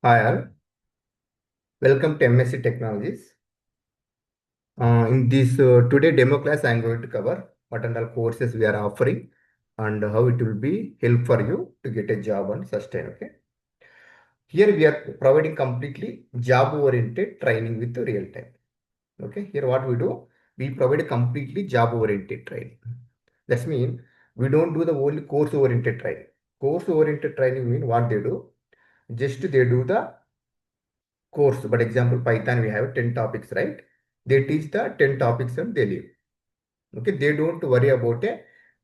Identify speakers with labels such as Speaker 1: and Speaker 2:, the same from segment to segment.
Speaker 1: Hi all, welcome to MSc Technologies. In this today demo class, I am going to cover what and all courses we are offering and how it will be help for you to get a job and sustain. Okay. Here we are providing completely job-oriented training with real time. Okay. Here what we do, we provide a completely job-oriented training. That means we don't do the only course-oriented training. Course-oriented training means what they do, just they do the course. But example, Python, we have 10 topics, right? They teach the 10 topics and they leave. Okay, they don't worry about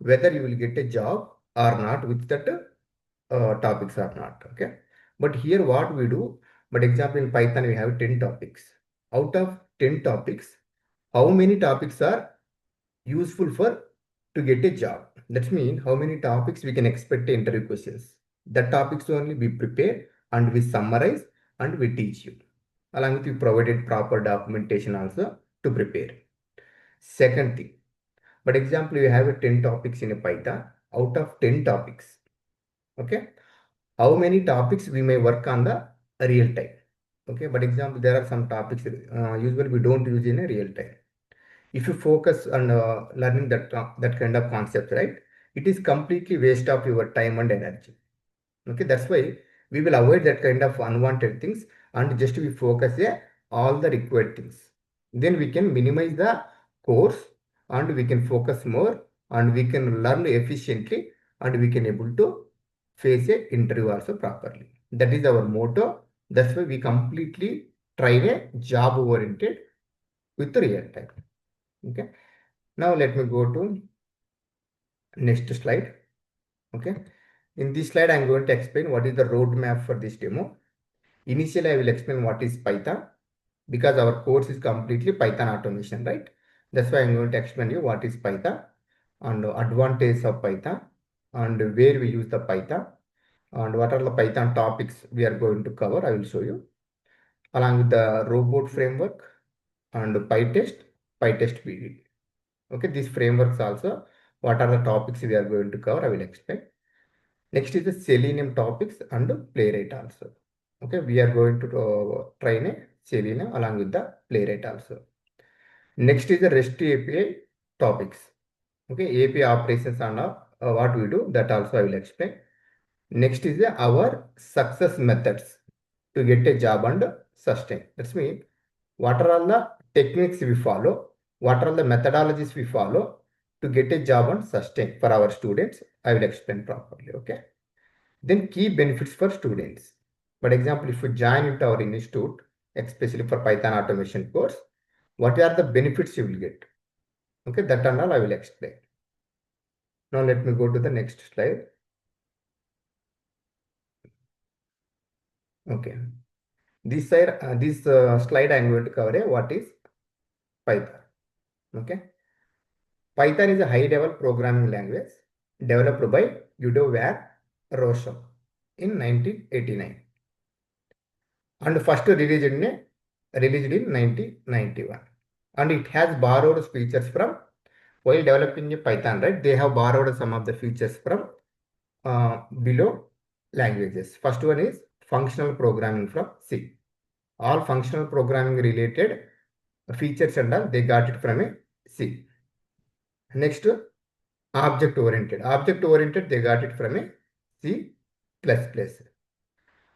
Speaker 1: whether you will get a job or not with that topics or not. Okay, but here what we do, but example in Python, we have 10 topics. Out of 10 topics, how many topics are useful for to get a job? That means how many topics we can expect interview questions. The topics only we prepare and we summarize and we teach you. Along with you provided proper documentation also to prepare. Second thing, but example you have a 10 topics in a Python. Out of 10 topics, okay, how many topics we may work on the real time. Okay, but example there are some topics usually we don't use in a real time. If you focus on learning that kind of concept, right, it is completely waste of your time and energy. Okay, that's why we will avoid that kind of unwanted things and just we focus all the required things. Then we can minimize the course and we can focus more and we can learn efficiently and we can able to face a interview also properly. That is our motto. That's why we completely try a job oriented with real time. Okay. Now let me go to next slide. Okay. In this slide, I'm going to explain what is the roadmap for this demo. Initially, I will explain what is Python because our course is completely Python automation, right? That's why I'm going to explain you what is Python and advantage of Python and where we use the Python and what are the Python topics we are going to cover. I will show you along with the robot framework and PyTest PD. Okay, these frameworks also, what are the topics we are going to cover, I will explain. Next is the Selenium topics and Playwright also. Okay, we are going to train a Selenium along with the Playwright also. Next is the REST API topics. Okay, API operations and what we do, that also I will explain. Next is our success methods to get a job and sustain. That's mean what are all the techniques we follow, what are the methodologies we follow to get a job and sustain for our students. I will explain properly. Okay. Then key benefits for students. For example, if you join into our institute, especially for Python automation course, what are the benefits you will get? Okay, that and all I will explain. Now let me go to the next slide. Okay. This slide I am going to cover what is Python. Okay. Python is a high-level programming language developed by Udo Van Rossum in 1989 and first released in 1991. And it has borrowed features from, while developing a Python, right? They have borrowed some of the features from below languages. First one is functional programming from C. All functional programming related features and all they got it from a C. Next, object oriented. Object oriented they got it from a C++.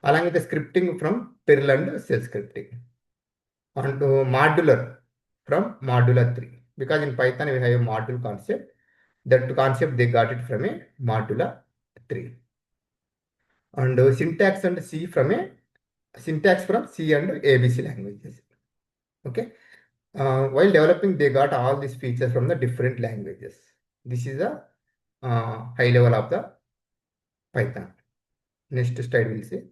Speaker 1: Along with the scripting from Perl and shell scripting. And modular from Modula 3. Because in Python we have a module concept. That concept they got it from a Modula 3. And syntax and C from a syntax from C and ABC languages. Okay. While developing, they got all these features from the different languages. This is a high level of the Python. Next slide we'll see.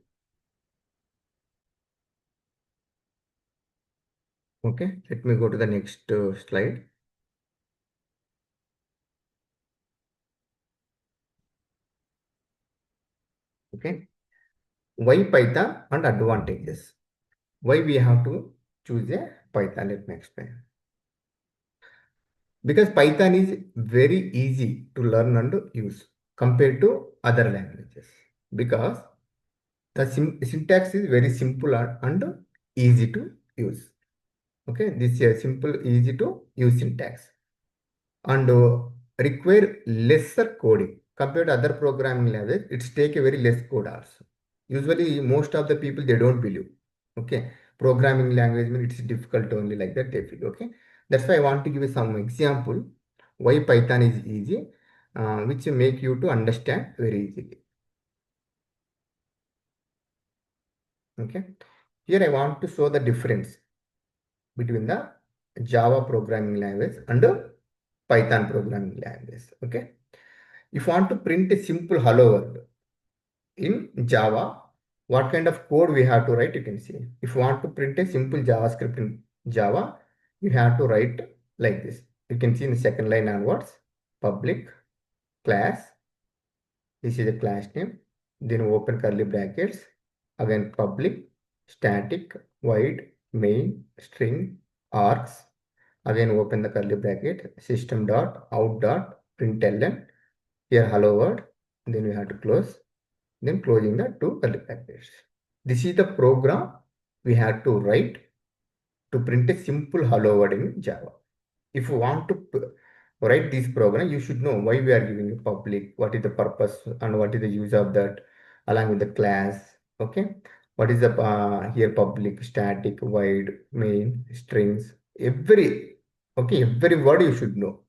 Speaker 1: Okay, let me go to the next slide. Okay, why Python and advantages? Why we have to choose a Python? Let me explain. Because Python is very easy to learn and use compared to other languages. Because The syntax is very simple and easy to use. Okay, this is a simple, easy to use syntax, and require lesser coding compared to other programming language. It's take a very less code also. Usually most of the people, they don't believe, okay, programming language means it's difficult only, like that they feel. Okay, that's why I want to give you some example why Python is easy, which make you to understand very easily. Okay, here I want to show the difference between the Java programming language and Python programming language. Okay, if you want to print a simple hello world in Java, what kind of code we have to write, you can see. If you want to print a simple JavaScript in Java, you have to write like this. You can see in the second line onwards, public class, this is a class name, then open curly brackets, again public, static, void, main, string, args, again open the curly bracket, system dot out dot println, here hello world, then we have to close, then closing the two curly brackets. This is the program we have to write to print a simple hello world in Java. If you want to write this program, you should know why we are giving a public, what is the purpose and what is the use of that, along with the class. Okay, what is the here public, static, void, main, strings, every word you should know,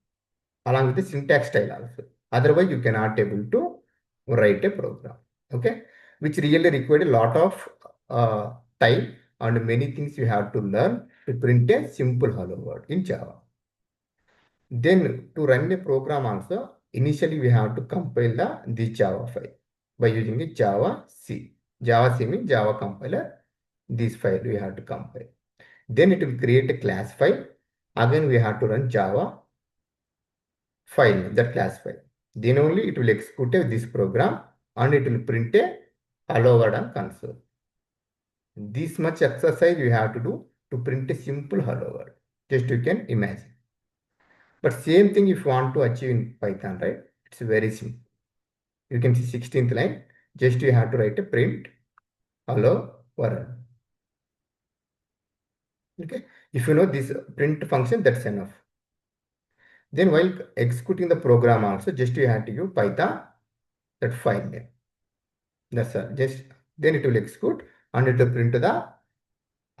Speaker 1: along with the syntax style also. Otherwise, you cannot able to write a program. Okay, which really required a lot of time and many things you have to learn to print a simple hello world in Java. Then to run a program also, initially we have to compile the Java file by using the Java C. Java C means Java compiler. This file we have to compile. Then it will create a class file. Again we have to run Java file, that class file. Then only it will execute this program and it will print a hello world on console. This much exercise you have to do to print a simple hello world. Just you can imagine. But same thing if you want to achieve in Python, right? It's very simple. You can see 16th line. Just you have to write a print hello world. Okay. If you know this print function, that's enough. Then while executing the program also, just you have to give Python that file name. That's all. Just then it will execute and it will print the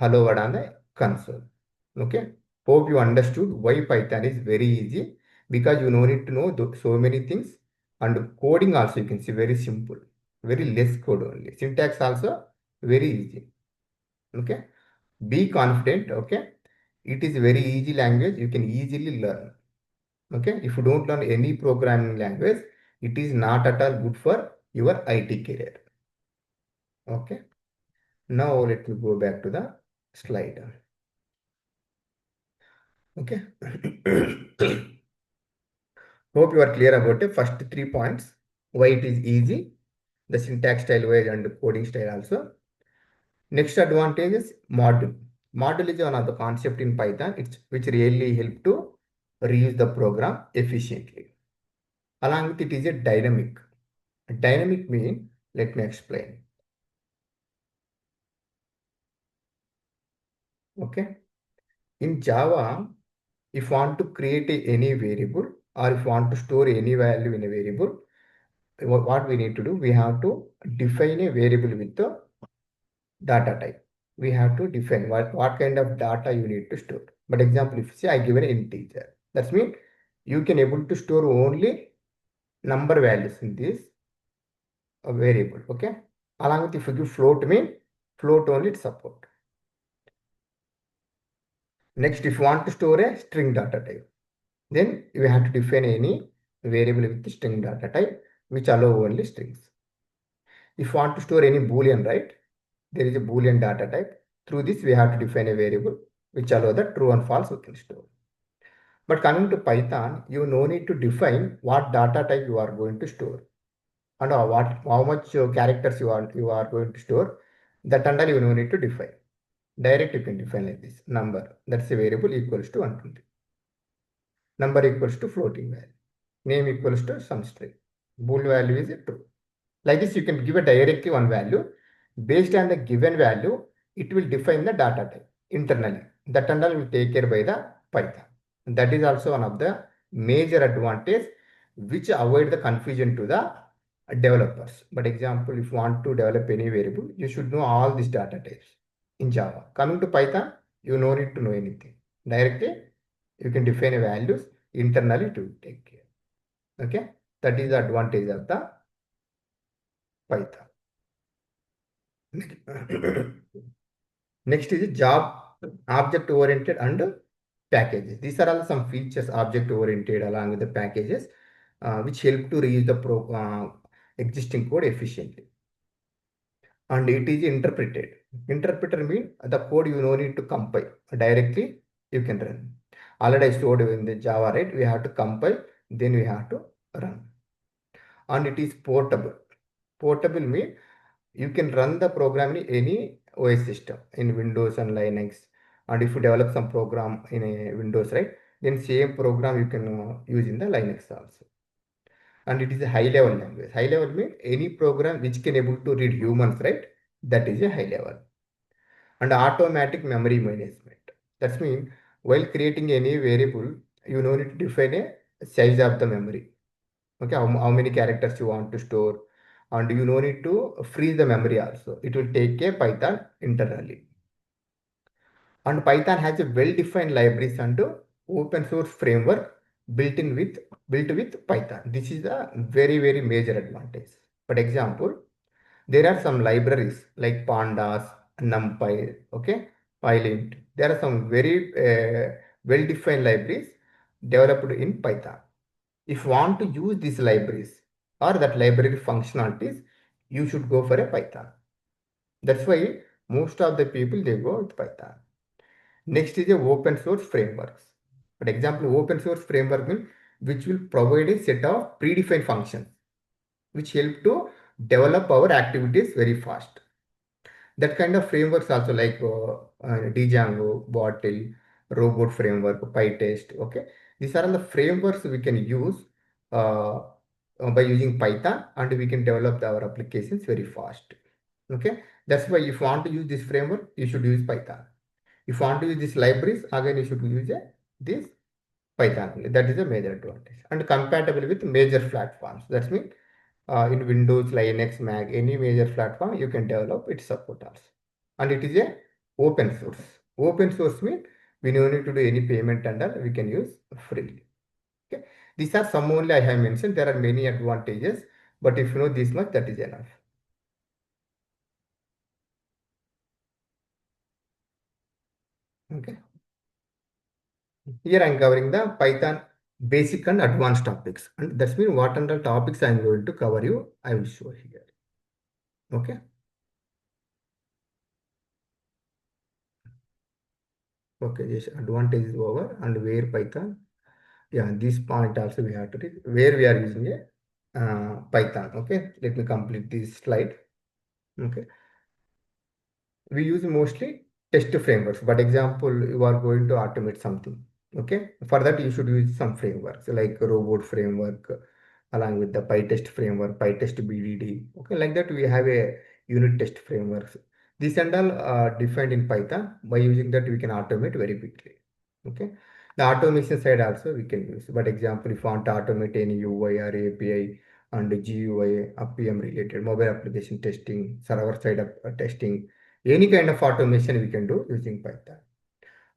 Speaker 1: hello world on the console. Okay. Hope you understood why Python is very easy, because you no need to know so many things, and coding also you can see very simple, very less code only. Syntax also very easy. Okay. Be confident. Okay. It is very easy language. You can easily learn. Okay. If you don't learn any programming language, it is not at all good for your IT career. Okay. Now let me go back to the slide. Okay. Hope you are clear about the first 3 points. Why it is easy, the syntax style wise and coding style also. Next advantage is module. Module is one of the concept in Python, which really help to reuse the program efficiently. Along with it is a dynamic. Dynamic mean, let me explain. Okay. In Java, if you want to create any variable or if you want to store any value in a variable, what we need to do, we have to define a variable with the data type. We have to define what kind of data you need to store. But example, if say I give an integer, that means you can able to store only number values in this variable. Okay. Along with if you give float, mean float only it support. Next, if you want to store a string data type, then you have to define any variable with the string data type, which allow only strings. If you want to store any boolean, right? There is a boolean data type. Through this, we have to define a variable which allow the true and false we can store. But coming to Python, you no need to define what data type you are going to store and how much characters you are going to store. That and all you no need to define. Direct you can define like this. Number, that's a variable equals to 120. Number equals to floating value. Name equals to some string. Bool value is a true. Like this, you can give a directly one value. Based on the given value, it will define the data type internally. That and all will take care by the Python. That is also one of the major advantage which avoid the confusion to the developers. But example, if you want to develop any variable, you should know all these data types in Java. Coming to Python, you no need to know anything. Directly, you can define a values internally to take care. Okay, that is the advantage of the Python. Next is job object oriented and packages. These are all some features object oriented along with the packages which help to reuse the existing code efficiently. And it is interpreted. Interpreter means the code you no need to compile directly you can run. Already I showed in the Java, right? We have to compile, then we have to run. And it is portable. Portable means you can run the program in any OS system in Windows and Linux. And if you develop some program in a Windows, right, then same program you can use in the Linux also. And it is a high level language. High level means any program which can able to read humans, right? That is a high level. And automatic memory management. That means while creating any variable, you know need to define a size of the memory. Okay, how many characters you want to store, and you no need to freeze the memory also. It will take a Python internally. And Python has a well-defined libraries and open source framework built with Python. This is a very major advantage. For example, there are some libraries like pandas, numpy, okay, pylint. There are some very well-defined libraries developed in Python. If you want to use these libraries or that library functionalities, you should go for a Python. That's why most of the people they go with Python. Next is a open source frameworks. For example, open source framework means which will provide a set of predefined functions which help to develop our activities very fast. That kind of frameworks also like Django, Bottle, Robot Framework, PyTest. Okay, these are all the frameworks we can use uh, by using Python, and we can develop our applications very fast. Okay, that's why if you want to use this framework, you should use Python. If you want to use these libraries, again you should use this Python. That is a major advantage and compatible with major platforms. That means in Windows, Linux, Mac, any major platform you can develop its support also. And it is a open source. Open source means we don't need to do any payment and all, we can use freely. Okay. These are some only I have mentioned. There are many advantages, but if you know this much, that is enough. Okay. Here I am covering the Python basic and advanced topics. And that's mean what under topics I am going to cover you, I will show here. Okay. Okay, yes, advantage is over and where Python. Yeah, this point also we have to read where we are using a Python. Okay, let me complete this slide. Okay, we use mostly test frameworks. But example, you are going to automate something. Okay, for that you should use some frameworks like robot framework along with the PyTest framework, PyTest BDD. Okay, like that we have a unit test frameworks. These and all are defined in Python. By using that we can automate very quickly. Okay, the automation side also we can use. But example, if you want to automate any UI or API and GUI, APM related mobile application testing, server side testing, any kind of automation we can do using Python.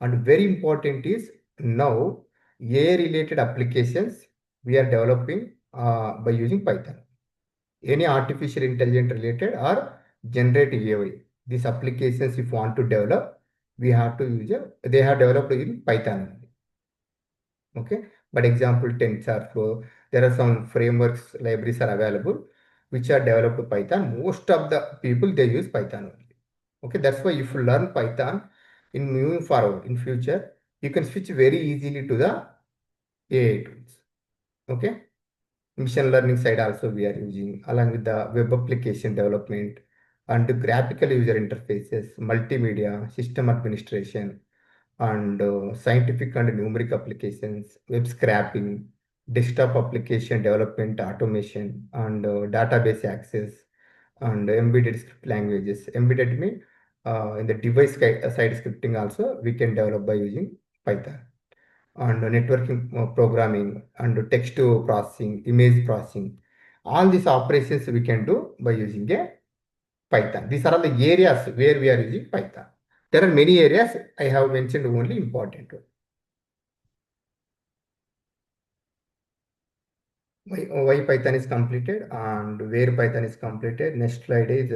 Speaker 1: And very important is now AI related applications we are developing by using Python. Any artificial intelligence related or generative AI. These applications if you want to develop, we have to use they have developed in Python. Okay, but example TensorFlow, there are some frameworks, libraries are available which are developed Python. Most of the people they use Python only. Okay, that's why if you learn Python in moving forward in future, you can switch very easily to the AI tools. Okay, machine learning side also we are using along with the web application development and graphical user interfaces, multimedia, system administration, and scientific and numeric applications, web scraping, desktop application development, automation, and database access, and embedded script languages. Embedded mean in the device side scripting also we can develop by using Python. And networking programming and text to processing, image processing. All these operations we can do by using a Python. These are all the areas where we are using Python. There are many areas. I have mentioned only important one. Why Python is completed and where Python is completed. Next slide is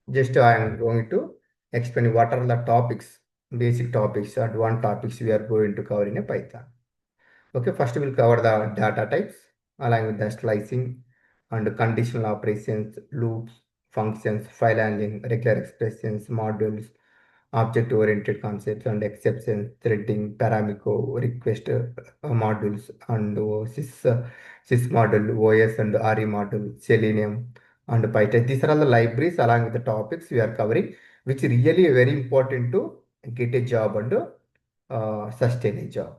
Speaker 1: just I am going to explain what are the topics, basic topics, advanced topics we are going to cover in a Python. Okay, first we'll cover the data types along with the slicing and conditional operations, loops, functions, file handling, regular expressions, modules, object-oriented concepts and exceptions, threading, Paramico, request modules, and sys module, OS and RE module, Selenium, and Python. These are all the libraries along with the topics we are covering, which really very important to get a job and sustain a job.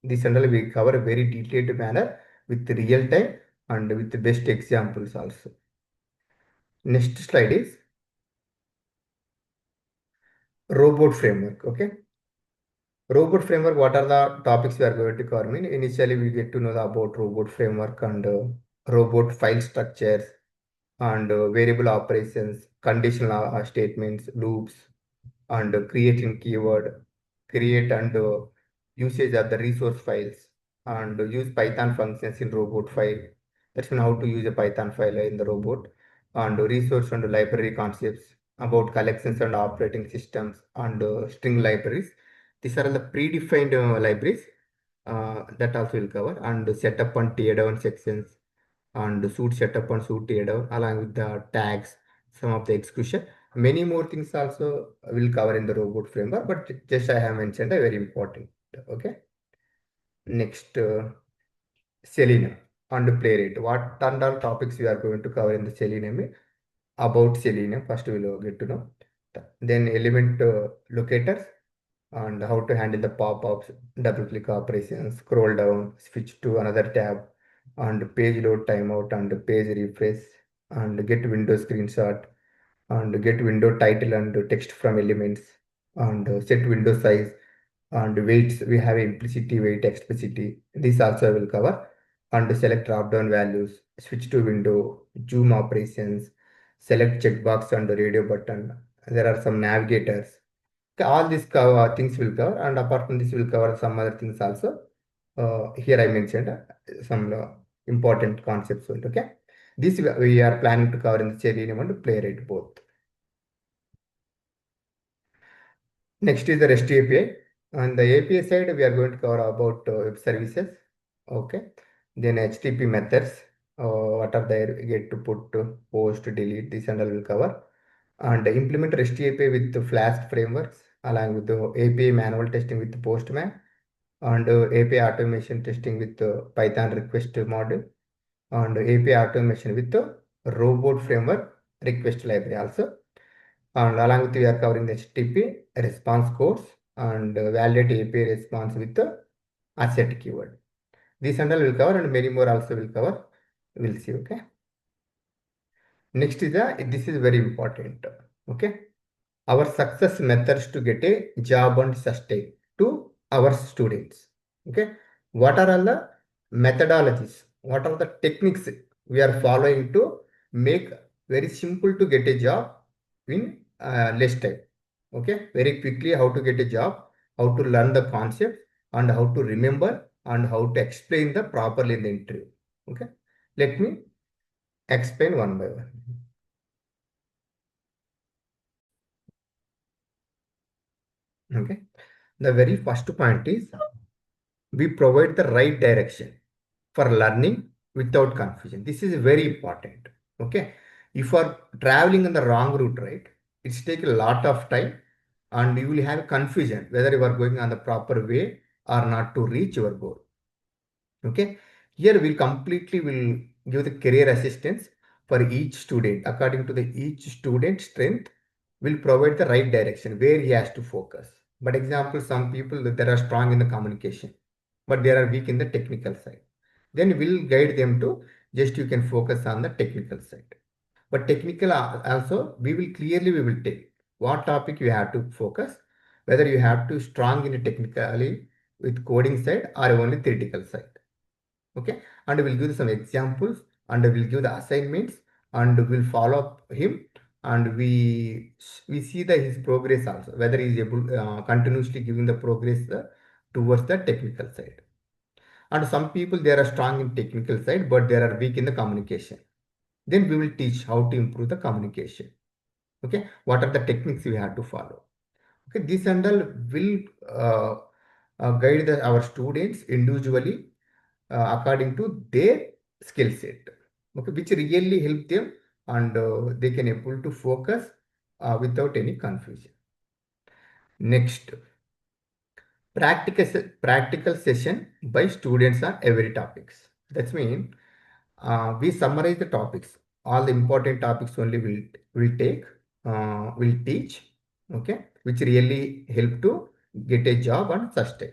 Speaker 1: This and all we cover a very detailed manner with real time and with the best examples also. Next slide is robot framework. Okay. Robot framework, what are the topics we are going to cover? Initially, we get to know about robot framework and robot file structures and variable operations, conditional statements, loops, and creating keyword, create and usage of the resource files, and use Python functions in robot file. That's how to use a Python file in the robot, and resource and library concepts about collections and operating systems and string libraries. These are the predefined libraries that also will cover, and setup and tear down sections and suit setup and suit tear down along with the tags, some of the execution. Many more things also will cover in the robot framework, but just I have mentioned a very important. Okay. Next, Selenium and Playwright. What are the topics we are going to cover in the Selenium? About Selenium, first we will get to know. Then element locators and how to handle the pop-ups, double-click operations, scroll down, switch to another tab, and page load timeout and page refresh, and get window screenshot, and get window title and text from elements, and set window size and weights. We have implicity, weight, explicity. This also I will cover. And select drop-down values, switch to window, zoom operations, select checkbox and the radio button. There are some navigators. All these things will cover, and apart from this, will cover some other things also. Here I mentioned some important concepts. Okay, this we are planning to cover in the Selenium and Playwright both. Next is the REST API. On the API side, we are going to cover about web services. Okay. Then HTTP methods. What are there? Get to put, post, delete. This and all will cover. And implement REST API with the Flask frameworks along with the API manual testing with the Postman and API automation testing with the Python request module and API automation with the robot framework request library also. And along with we are covering the HTTP response codes and validate API response with the asset keyword. This and all will cover, and many more also will cover. We'll see. Okay. Next is this is very important. Okay. Our success methods to get a job and sustain to our students. Okay. What are all the methodologies? What are the techniques we are following to make very simple to get a job in less time? Okay. Very quickly how to get a job, how to learn the concept, and how to remember, and how to explain the properly in the interview. Okay. Let me explain one by one. Okay. The very first point is we provide the right direction for learning without confusion. This is very important. Okay. If you are traveling on the wrong route, right, it's take a lot of time and you will have confusion whether you are going on the proper way or not to reach your goal. Okay. Here we'll completely will give the career assistance for each student according to the each student strength. Will provide the right direction where he has to focus. But example, some people that are strong in the communication, but they are weak in the technical side. Then we'll guide them to just you can focus on the technical side. But technical also, we will take what topic you have to focus, whether you have to strong in technically with coding side or only theoretical side. Okay, and we'll give some examples and we'll give the assignments and we'll follow up him and we see the his progress also, whether he is able continuously giving the progress towards the technical side. And some people they are strong in technical side but they are weak in the communication. Then we will teach how to improve the communication. Okay, what are the techniques we have to follow. Okay, this and all will guide our students individually according to their skill set. Okay, which really help them and they can able to focus without any confusion. Next, practical session by students on every topics. That's mean we summarize the topics. All the important topics only will take, will teach. Okay, which really help to get a job and sustain.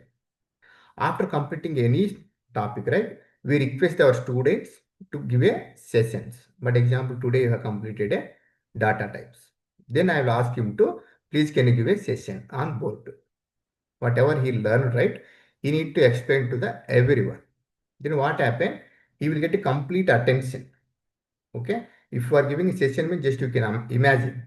Speaker 1: After completing any topic, right, we request our students to give a sessions. But example, today you have completed a data types. Then I will ask him to please can you give a session on board. Whatever he learned, right, he need to explain to the everyone. Then what happen? He will get a complete attention. Okay. If you are giving a session, means just you can imagine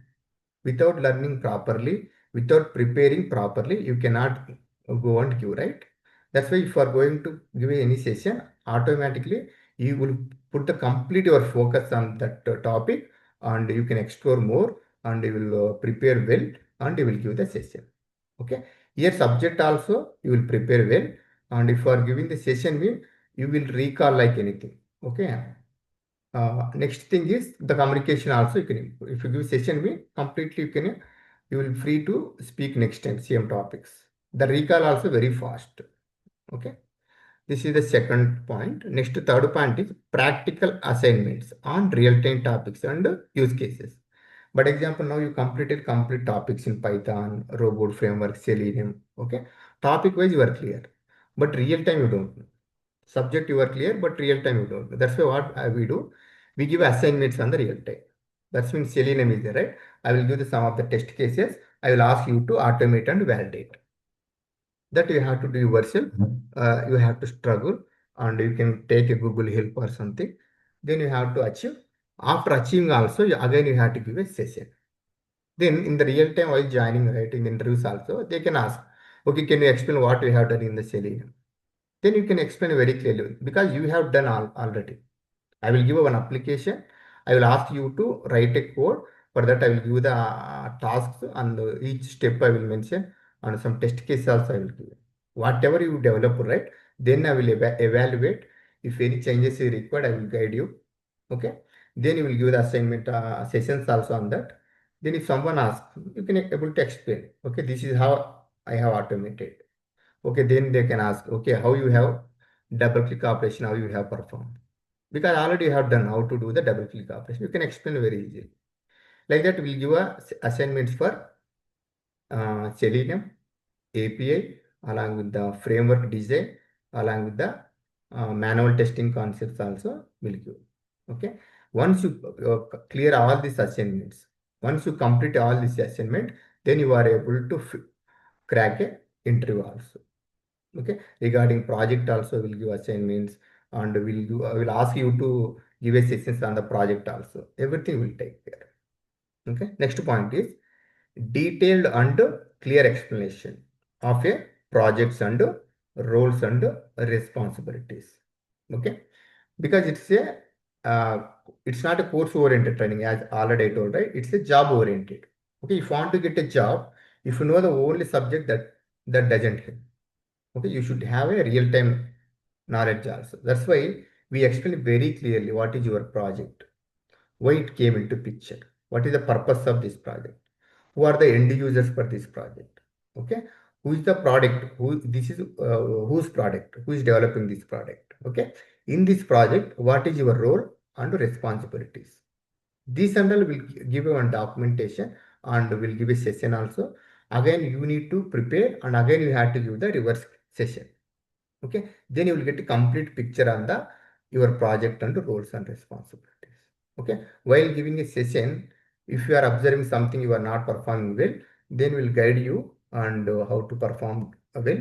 Speaker 1: without learning properly, without preparing properly, you cannot go and give, right? That's why if you are going to give any session, automatically you will put the complete your focus on that topic and you can explore more and you will prepare well and you will give the session. Okay. Here subject also you will prepare well and if you are giving the session, mean you will recall like anything. Okay. Next thing is the communication also you can improve. If you give session me completely you will free to speak next time same topics. The recall also very fast. Okay. This is the second point. Next third point is practical assignments on real-time topics and use cases. But example now you completed complete topics in Python, robot framework, Selenium. Okay. Topic wise you are clear. But real time you don't know. Subject you are clear, but real time you don't know. That's why what we do, we give assignments on the real time. That means Selenium is there, right? I will give the some of the test cases. I will ask you to automate and validate. That you have to do yourself. You have to struggle and you can take a Google help or something. Then you have to achieve. After achieving also, again you have to give a session. Then in the real time while joining, right, in the interviews also, they can ask, okay, can you explain what we have done in the Selenium? Then you can explain very clearly because you have done already. I will give one application. I will ask you to write a code. For that, I will give the tasks and each step I will mention and some test cases also I will give. Whatever you develop, right? Then I will evaluate. If any changes is required, I will guide you. Okay. Then you will give the assignment sessions also on that. Then if someone asks, you can able to explain. Okay, this is how I have automated. Okay, then they can ask, okay, how you have double click operation, how you have performed. Because already you have done how to do the double click operation. You can explain very easily. Like that, we'll give assignments for Selenium, API, along with the framework design, along with the manual testing concepts also will give. Okay. Once you clear all these assignments, once you complete all this assignment, then you are able to crack a interview also. Okay, regarding project also will give assignments and will ask you to give a sessions on the project also. Everything will take care. Okay, next point is detailed and clear explanation of a projects and roles and responsibilities. Okay, because it's not a course oriented training as already I told, right? It's a job oriented. Okay, if you want to get a job, if you know the only subject that doesn't help. Okay, you should have a real-time knowledge also. That's why we explain very clearly what is your project, why it came into picture, what is the purpose of this project, who are the end users for this project. Okay, who is the product, who this is whose product, who is developing this product. Okay, in this project, what is your role and responsibilities. This and all will give you one documentation and will give a session also. Again, you need to prepare and again you have to give the reverse session. Okay, then you will get a complete picture on the your project and roles and responsibilities. Okay. While giving a session, if you are observing something you are not performing well, then we'll guide you and how to perform well.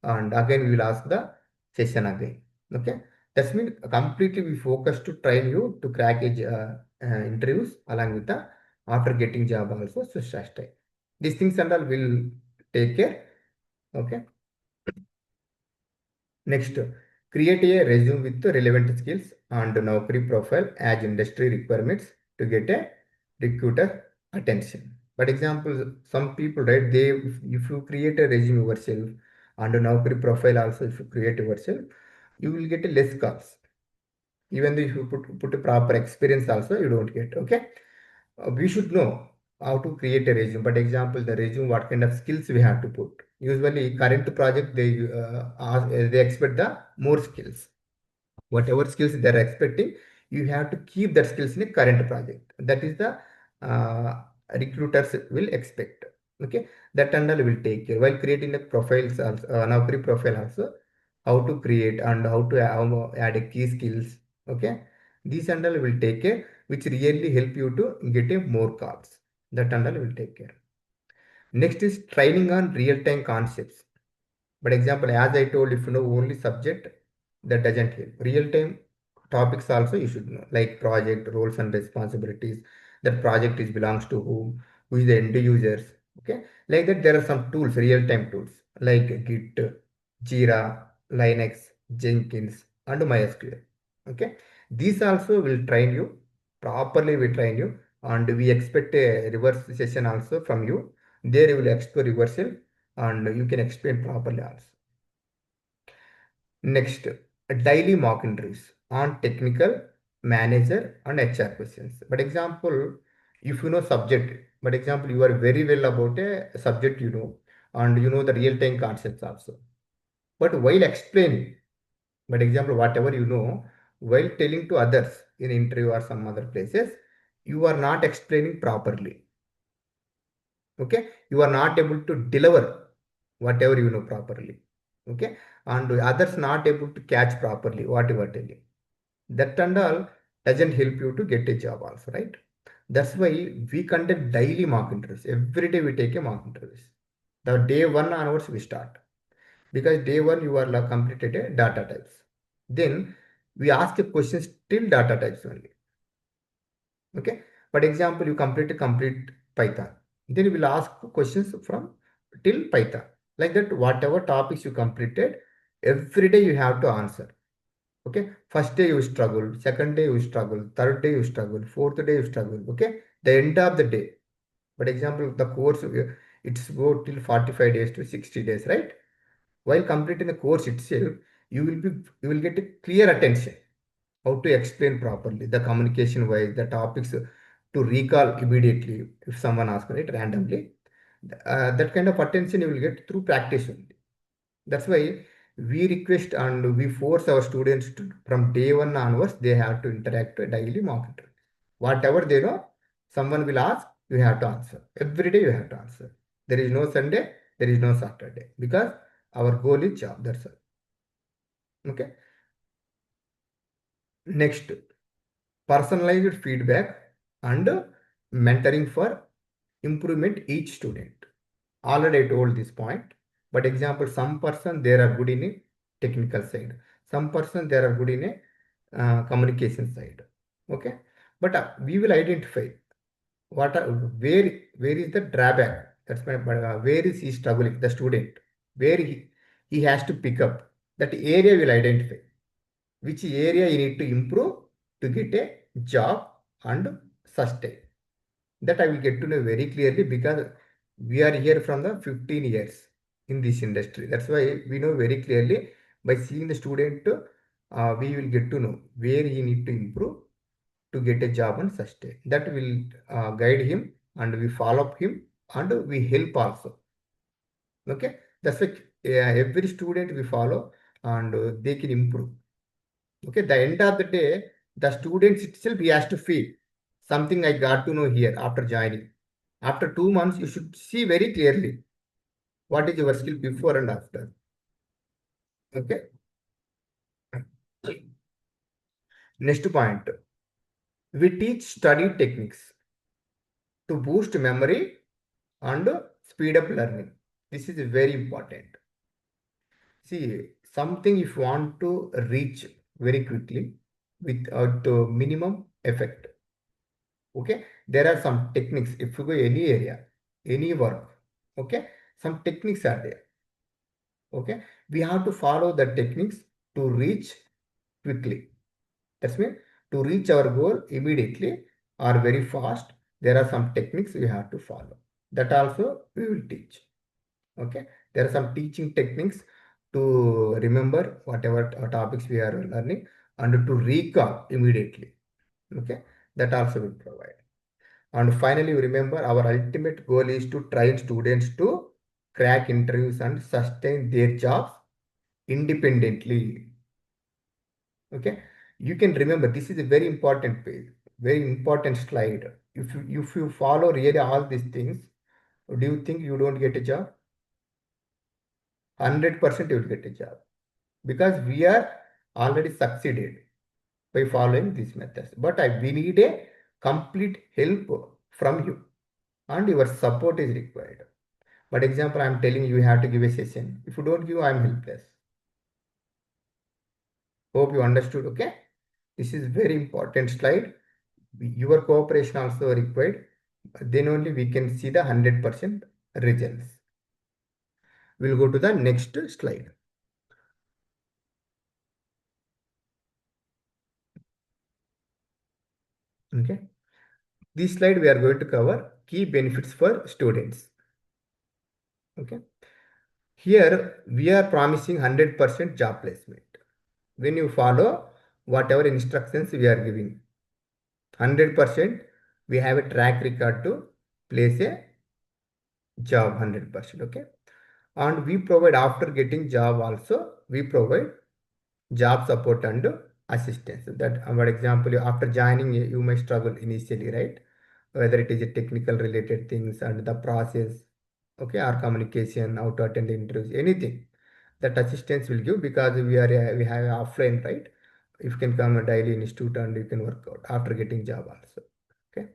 Speaker 1: And again, we will ask the session again. Okay. That means completely we focus to train you to crack interviews along with the after getting job also. So style. These things and all will take care. Okay. Next, create a resume with relevant skills and Naukri profile as industry requirements to get a recruiter attention. But example, some people, right, if you create a resume yourself and Naukri profile also, if you create yourself, you will get a less calls. Even though if you put a proper experience also, you don't get, okay? We should know how to create a resume. But example, the resume, what kind of skills we have to put. Usually, current project they expect the more skills. Whatever skills they are expecting, you have to keep that skills in a current project. That is the recruiters will expect. Okay, that and all will take care while creating the profiles also, Naukri profile also, how to create and how to add a key skills. Okay, these and all will take care, which really help you to get a more calls. That and all will take care. Next is training on real-time concepts. But example, as I told, if you know only subject, that doesn't help. Real-time topics also you should know, like project, roles and responsibilities. That project is belongs to who is the end users. Okay, like that there are some tools, real-time tools like Git, Jira, Linux, Jenkins, and MySQL. Okay, these also will train you properly. We train you, and we expect a reverse session also from you. There you will explore yourself and you can explain properly also. Next, daily mock interviews on technical, manager, and HR questions. But example, if you know subject, but example, you are very well about a subject you know, and you know the real-time concepts also. But while explaining, but example, whatever you know, while telling to others in interview or some other places, you are not explaining properly. Okay, you are not able to deliver whatever you know properly. Okay, and others not able to catch properly what you are telling. That and all doesn't help you to get a job also, right? That's why we conduct daily mock interviews. Every day we take a mock interviews. The day one onwards we start, because day one you are completed a data types. Then we ask a questions till data types only. Okay. For example, you complete Python. Then you will ask questions from till Python. Like that, whatever topics you completed, every day you have to answer. Okay. First day you struggle, second day you struggle, third day you struggle, fourth day you struggle. Okay. The end of the day. For example, the course it's go till 45 days to 60 days, right? While completing the course itself, you will get a clear attention how to explain properly the communication wise the topics to recall immediately if someone asks it randomly. That kind of attention you will get through practice only. That's why we request and we force our students to, from day one onwards, they have to interact with daily mock interview. Whatever they know, someone will ask, you have to answer. Every day you have to answer. There is no Sunday, there is no Saturday, because our goal is job. That's all. Okay. Next, personalized feedback and mentoring for improvement each student. Already I told this point, but example, some person they are good in a technical side, some person they are good in a communication side. Okay, but we will identify what are, where is the drawback. That's my but, where is he struggling, the student, where he has to pick up. That area will identify which area you need to improve to get a job and sustain. That I will get to know very clearly, because we are here from the 15 years in this industry. That's why we know very clearly by seeing the student, we will get to know where he need to improve to get a job and sustain. That will guide him and we follow up him and we help also. Okay, that's why every student we follow and they can improve. Okay, the end of the day, the students itself he has to feel something I got to know here after joining. After 2 months, you should see very clearly what is your skill before and after. Okay. Next point, we teach study techniques to boost memory and speed up learning. This is very important. See, something if you want to reach very quickly without minimum effect. Okay, there are some techniques. If you go any area, any work, okay, some techniques are there. Okay, we have to follow the techniques to reach quickly. That's mean to reach our goal immediately or very fast. There are some techniques we have to follow. That also we will teach. Okay, there are some teaching techniques to remember whatever topics we are learning and to recall immediately. Okay, that also will provide. And finally, remember our ultimate goal is to train students to crack interviews and sustain their jobs independently. Okay, you can remember this is a very important page, very important slide. If you follow really all these things, do you think you don't get a job? 100% you will get a job because we are already succeeded by following these methods. But we need a complete help from you and your support is required. But example, I'm telling you, you have to give a session. If you don't give, I'm helpless. Hope you understood. Okay. This is very important slide. Your cooperation also required. Then only we can see the 100% results. We'll go to the next slide. Okay. This slide we are going to cover key benefits for students. Okay. Here we are promising 100% job placement. When you follow whatever instructions we are giving, 100% we have a track record to place a job 100%. Okay. And we provide after getting job also, we provide job support and assistance. That, for example, after joining, you may struggle initially, right? Whether it is a technical related things and the process, okay, or communication, how to attend the interviews, anything that assistance will give because we have offline, right? You can come daily institute and you can work out after getting job also. Okay.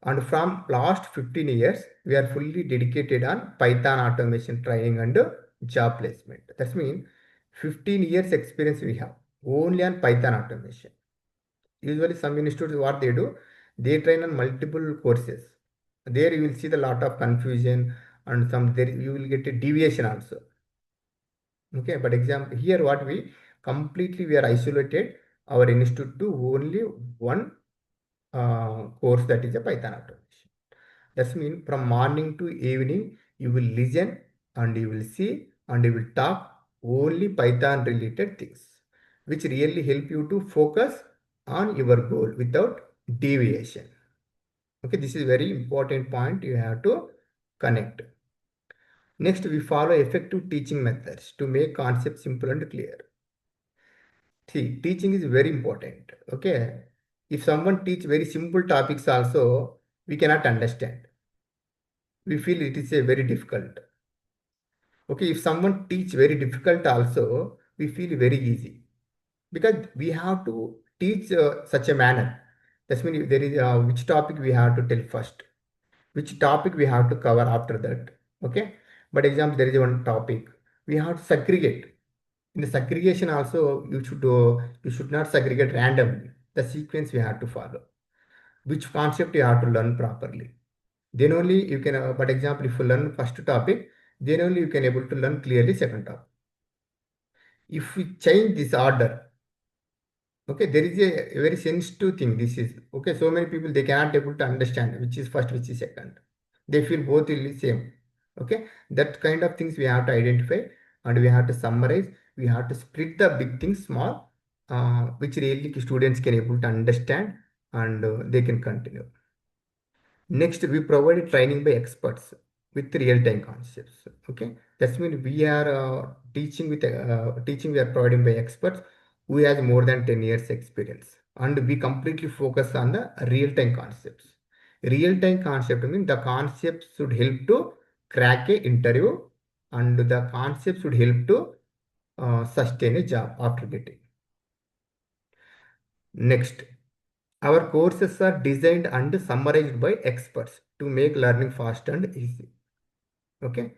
Speaker 1: And from last 15 years, we are fully dedicated on Python automation training and job placement. That means 15 years experience we have only on Python automation. Usually some institutes, what they do, they train on multiple courses. There you will see the lot of confusion and some there you will get a deviation also. Okay, but example here what we are isolated our institute to only one course that is a Python automation. That means from morning to evening, you will listen and you will see and you will talk only Python related things, which really help you to focus on your goal without deviation. Okay, this is very important point you have to connect. Next, we follow effective teaching methods to make concepts simple and clear. See, teaching is very important. Okay, if someone teach very simple topics also, we cannot understand. We feel it is a very difficult. Okay, if someone teach very difficult also, we feel very easy because we have to teach such a manner. That means there is which topic we have to tell first, which topic we have to cover after that. Okay, but example there is one topic we have to segregate. In the segregation also you should not segregate randomly. The sequence we have to follow. Which concept you have to learn properly. Then only you can. But example if you learn first topic, then only you can able to learn clearly second topic. If we change this order, okay, there is a very sensitive thing. This is okay. So many people they cannot able to understand which is first, which is second. They feel both will be same. Okay, that kind of things we have to identify and we have to summarize. We have to split the big things small, which really students can able to understand and they can continue. Next, we provide training by experts with real-time concepts. Okay, that's mean we are teaching. We are providing by experts who has more than 10 years experience, and we completely focus on the real-time concepts. Real-time concept means the concept should help to crack a interview, and the concept should help to sustain a job after getting. Next, our courses are designed and summarized by experts to make learning fast and easy. Okay.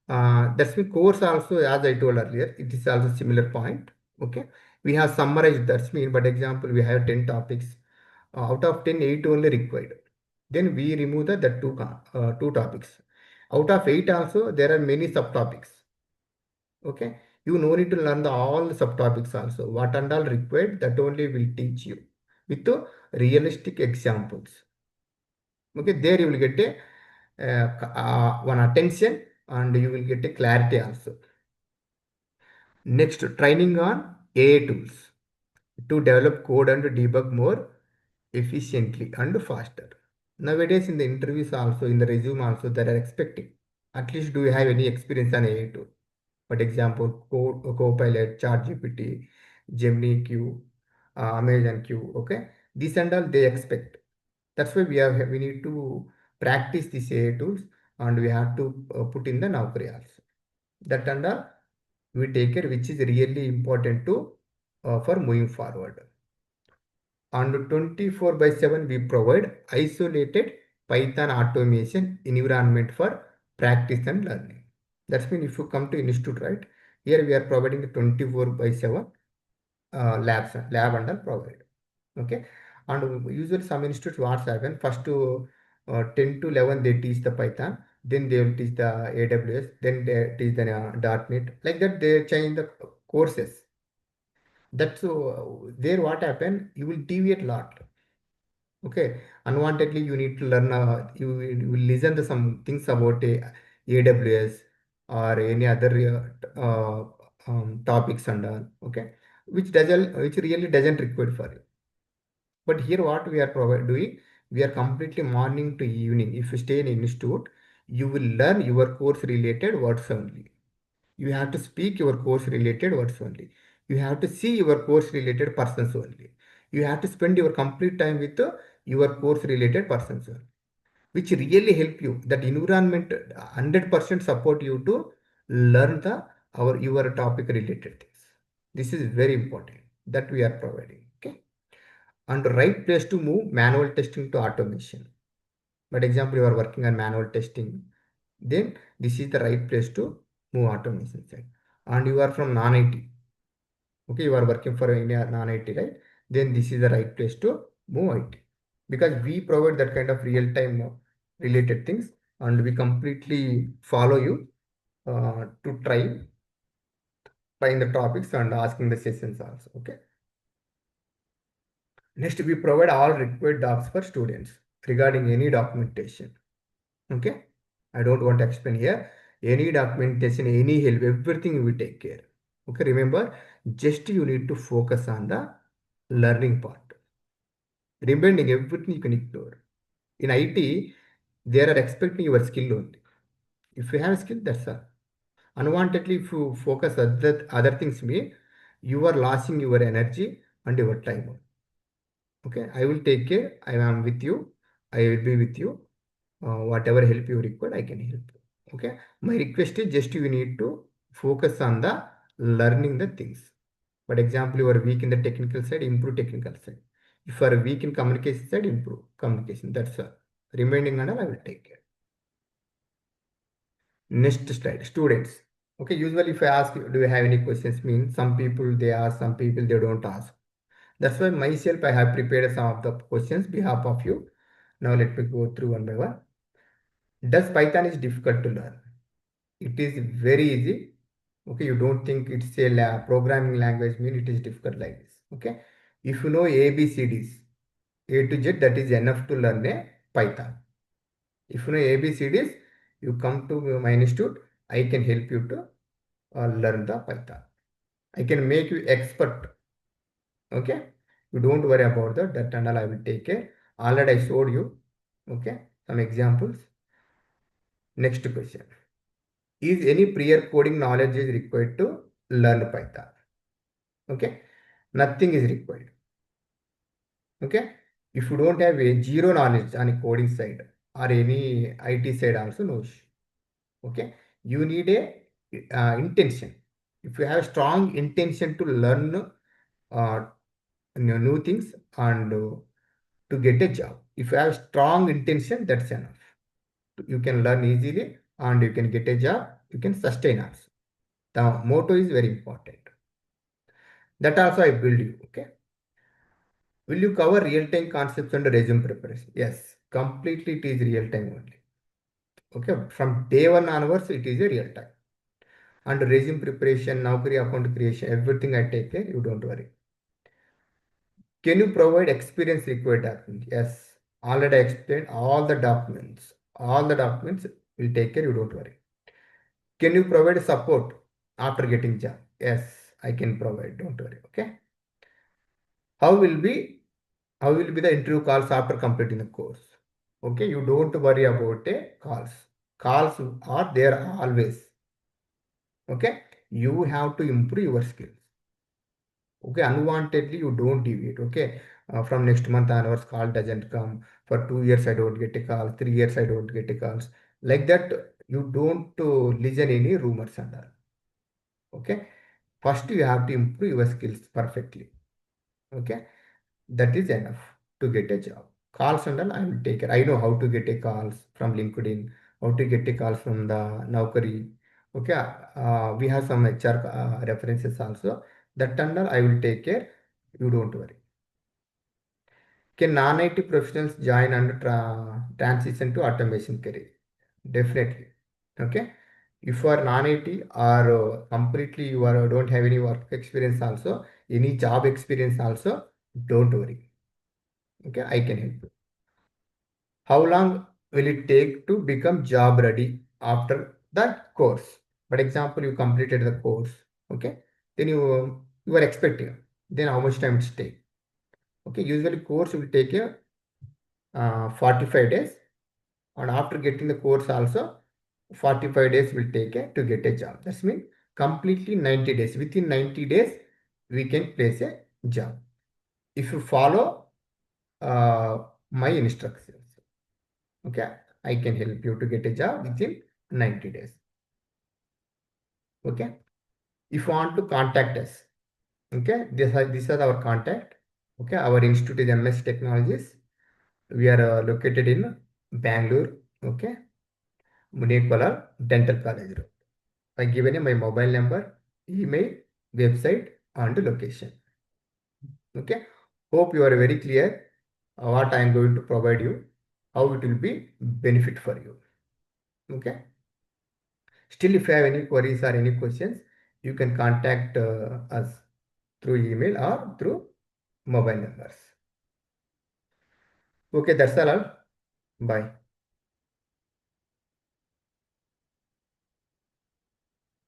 Speaker 1: That's the course also, as I told earlier, it is also similar point. Okay. We have summarized, that's mean, but example, we have 10 topics. Out of 10, 8 only required. Then we remove the two topics. Out of 8 also, there are many subtopics. Okay. You no need to learn all the subtopics also. What and all required, that only will teach you with the realistic examples. Okay. There you will get a one attention and you will get a clarity also. Next, training on AI tools to develop code and debug more efficiently and faster. Nowadays, in the interviews also, in the resume also, they are expecting at least do you have any experience on AI tool? For example, Copilot, ChatGPT, Gemini Q, Amazon Q. Okay, these and all they expect. That's why we need to practice these AI tools and we have to put in the Naukri also. That and all we take care, which is really important to for moving forward. And 24 by 7 we provide isolated Python automation environment for practice and learning. That's mean if you come to institute, right? Here we are providing the 24 by 7 lab and all provide. Okay. And usually some institutes what's happen first to 10 to 11 they teach the Python, then they will teach the AWS, then they teach the .NET. Like that they change the courses. That's there what happen, you will deviate a lot. Okay, unwantedly you need to learn. You will listen to some things about AWS or any other topics and all. Okay, which really doesn't require for you. But here what we are doing, we are completely morning to evening. If you stay in institute, you will learn your course related words only. You have to speak your course related words only. You have to see your course related persons only. You have to spend your complete time with your course related persons only, which really help you. That environment 100% support you to learn the your topic related things. This is very important that we are providing. Okay, and right place to move manual testing to automation. But example, you are working on manual testing, then this is the right place to move automation side. And you are from non-IT, okay, you are working for any non-IT, right? Then this is the right place to move IT because we provide that kind of real-time related things and we completely follow you to trying the topics and asking the sessions also. Okay. Next, we provide all required docs for students regarding any documentation. Okay. I don't want to explain here. Any documentation, any help, everything we take care. Okay. Remember, just you need to focus on the learning part. Remaining everything you can ignore. In IT, they are expecting your skill only. If you have skill, that's all. Unwantedly, if you focus other things, you are losing your energy and your time. Okay, I will take care. I am with you. I will be with you. Whatever help you require, I can help you. Okay, my request is just you need to focus on the learning the things. For example, you are weak in the technical side, improve technical side. If you are weak in communication side, improve communication. That's all. Remaining and all, I will take care. Next slide, students. Okay, usually if I ask you, do you have any questions? Means some people they ask, some people they don't ask. That's why myself I have prepared some of the questions behalf of you. Now let me go through one by one. Does Python is difficult to learn? It is very easy. Okay, you don't think it's a programming language mean it is difficult like this. Okay, if you know ABCDs, A to Z, that is enough to learn a Python. If you know ABCDs, you come to my institute, I can help you to learn the Python. I can make you expert. Okay, you don't worry about that. That and all I will take care. Already I showed you. Okay, some examples. Next question. Is any prior coding knowledge is required to learn Python? Okay, nothing is required. Okay, if you don't have a zero knowledge on a coding side or any IT side also no issue. Okay, you need a intention. If you have strong intention to learn new things and to get a job. If you have strong intention, that's enough. You can learn easily and you can get a job. You can sustain also. The motto is very important. That also I build you. Okay. Will you cover real-time concepts and resume preparation? Yes, completely it is real-time only. Okay, from day one onwards, it is a real-time. And resume preparation, Naukri account creation, everything I take care, you don't worry. Can you provide experience required document? Yes, already I explained all the documents. All the documents will take care, you don't worry. Can you provide support after getting job? Yes, I can provide, don't worry. Okay. How will be how will be the interview calls after completing the course? Okay, you don't worry about calls. Calls are there always. Okay, you have to improve your skills. Okay, unwantedly you don't deviate. Okay, from next month onwards, call doesn't come. For 2 years, I don't get a call. 3 years, I don't get a calls. Like that, you don't listen any rumors and all. Okay, first you have to improve your skills perfectly. Okay, that is enough to get a job. Calls and all, I will take it. I know how to get a calls from LinkedIn, how to get a calls from the Naukri. Okay, we have some HR references also. That and all, I will take care. You don't worry. Can non-IT professionals join and transition to automation career? Definitely. Okay. If you are non-IT or completely you are don't have any work experience also, any job experience also, don't worry. Okay, I can help you. How long will it take to become job ready after that course? For example, you completed the course, okay? Then you are expecting. Then how much time it take? Okay, usually course will take a 45 days, and after getting the course also 45 days will take to get a job. That's mean completely 90 days. Within 90 days, we can place a job if you follow my instructions. Okay, I can help you to get a job within 90 days. Okay, if you want to contact us, okay, this is our contact. Okay, our institute is MS Technologies. We are located in Bangalore. Okay, Munnekolal Dental College Road. I given you my mobile number, email, website, and location. Okay, hope you are very clear what I am going to provide you, how it will be benefit for you. Okay. Still, if you have any queries or any questions, you can contact us through email or through mobile numbers. Okay, that's all. Bye.